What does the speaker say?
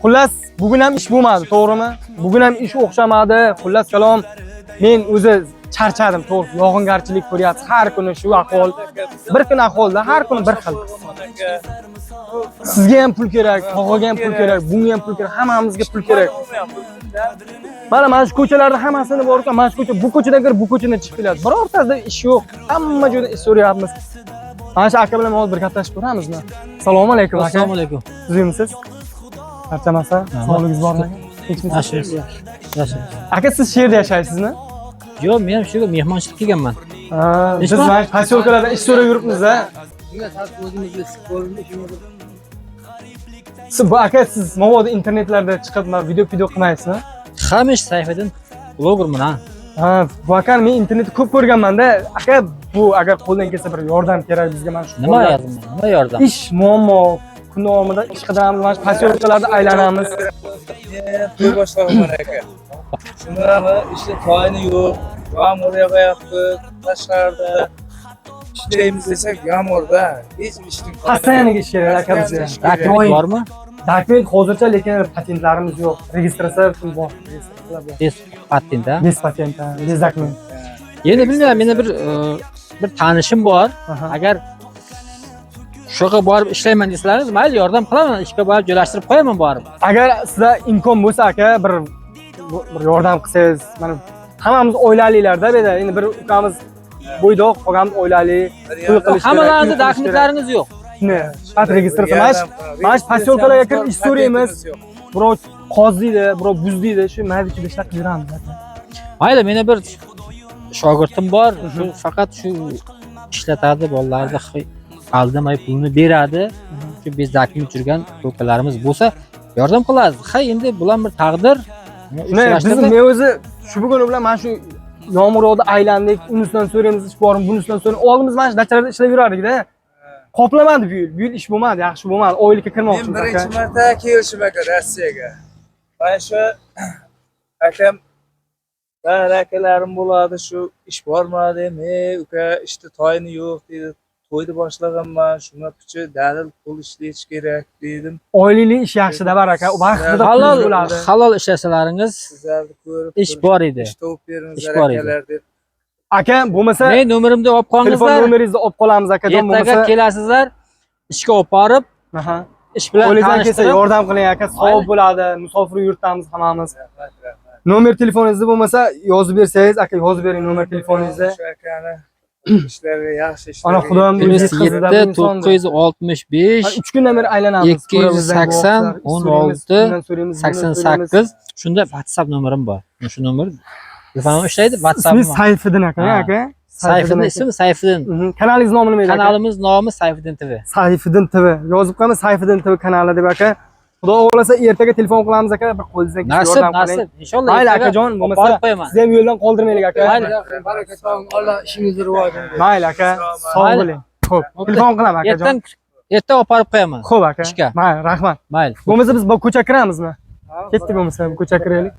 Xullas, bugun ham ish bo'lmadi, to'g'rimi? Bugun ham ish o'xshamadi. Xullas kalom, men o'zi charchadim, to'g'ri. Yog'ingarchilik ko'ryapsiz, har kuni shu ahvol. Bir kun ahvolda har kuni bir xil. Sizga ham pul kerak, tog'aga ham pul kerak, bunga ham pul kerak, hammamizga pul kerak. Mana shu ko'chalarda hammasini bor-ku, mana shu ko'cha, bu ko'chadan kirib bu ko'chadan chiqib keladi. Birortasida ish yo'q. Hamma joyda ish so'rayapmiz. Mana shu aka bilan hozir bir gaplashib ko'ramizmi? Assalomu alaykum aka. Assalomu alaykum. Sizmisiz? Charchamasa, sog'ligingiz bormi? Yaxshi. Aka siz shu yerda yashaysizmi? Yo'q, men shu mehmonchilik kelganman. Biz mana posyolkalarda ish so'rab yuribmiz-a. Siz bu aka siz mabodo internetlarda chiqib video qilmaysizmi? Hamish Sayfiddin blogerman ha. Ha, bu aka men internetda ko'p ko'rganman-da. Aka bu agar qo'ldan kelsa bir yordam kerak bizga mana shu. Nima yozaman? Nima yordam? Ish muammo, kun davomida ish qidiramiz, mana shu posyolkalarda aylanamiz. To'y boshlagan aka. Shunlarni ishni tayini yo'q. Yomg'ir yog'ayapti, tashqarida. Ishlaymiz desak yomg'irda hech ishning Hassaniga ish kerak aka bizga. Dokument bormi? Dokument hozircha lekin patentlarimiz yo'q. Registratsiya uchun bor. Bez patent ha. Bez patent, bez dokument. Endi bilmayman, menda bir tanishim bor. Agar shu yerga borib ishlayman desangiz, mayli yordam qilaman, ishga borib joylashtirib qo'yaman borib. Agar sizda imkon bo'lsa aka, bir yordam qilsangiz, mana hammamiz oilalilarda bu yerda. Endi bir ukamiz bo'ydoq, qolganimiz oilali, to'y qilish kerak. Hammalaringizda dokumentlaringiz yo'q. Ne? Pat registratsiya mana posyolkalarga kirib ish so'raymiz. Birov qoz deydi, birov buz deydi, shu mayda-chuyda ishlar qilamiz. Mayli, meni bir shogirdim bor, shu faqat shu ishlatadi, bolalarga aldamay pulni beradi. Shu bezdakni uchirgan to'kalarimiz bo'lsa, yordam qilasiz. Ha, endi bular bir taqdir. Biz men o'zi shu bugun bilan mana shu yomg'irda aylandik, unisidan so'raymiz, ish bormi, bunisidan so'raymiz. Oldimiz mana shu dachalarda ishlab yurardik-da. Qoplamadi bu yil. Bu yil ish bo'lmadi, yaxshi bo'lmadi. Oylikka kirmoqchimiz Men aka. birinchi marta kelishim aka Rossiyaga. Mana shu akam ba'zi akalarim bo'ladi, shu ish bormi dedim. Uka ishda tayini yo'q dedi. To'yni boshlaganman, shunga picha dalil pul ishlash kerak dedim. Oylikli ish yaxshi-da bar aka. Vaqtida pul bo'ladi. Halol ishlasalaringiz Sizlarni ko'rib ish bor edi. Ish topib beringizlar Ish bor edi. akalar deb. Aka, bo'lmasa Men nomerimni olib telefon qolingizlar. nomeringizni olib qolamiz akajon, Ertaga bo'lmasa. kelasizlar, ishga olib borib, Aha. ish bilan Qo'lingizdan kelsa tanishtirib, yordam qiling aka, savob bo'ladi. Musofir yurtamiz hammamiz. Nomer telefoningizni bo'lmasa yozib bersangiz, aka yozib bering nomer telefoningizni. Shu akani ishlariga yaxshi ishlar. Ana xudoyim +7 965 3 kundan beri aylanamiz. 280 16 88 shunda WhatsApp nomerim bor. Shu nomer telefonim ishlaydi, WhatsApp. Ismi Sayfiddin aka, aka. Sayfiddin ismi Sayfiddin. Kanalingiz nomi nima edi? Kanalimiz nomi Sayfiddin TV. Sayfiddin TV. Yozib qo'yamiz Sayfiddin TV kanali deb aka. Xudo xohlasa ertaga telefon qilamiz aka, bir qo'lingizdan kelsa yordam qiling. Nasib, inshaalloh. Mayli akajon, bo'lmasa siz ham yo'ldan qoldirmaylik aka. Mayli. Barakat toping, Alloh ishingizni rivoj qilsin. Mayli aka, sog' bo'ling. Xo'p, telefon qilaman akajon. Erta olib borib qo'yaman. Xo'p aka. Ishga. Mayli, rahmat. Mayli. Bo'lmasa biz bu ko'cha kiramizmi? Ketdik bo'lmasa bu ko'cha kiraylik.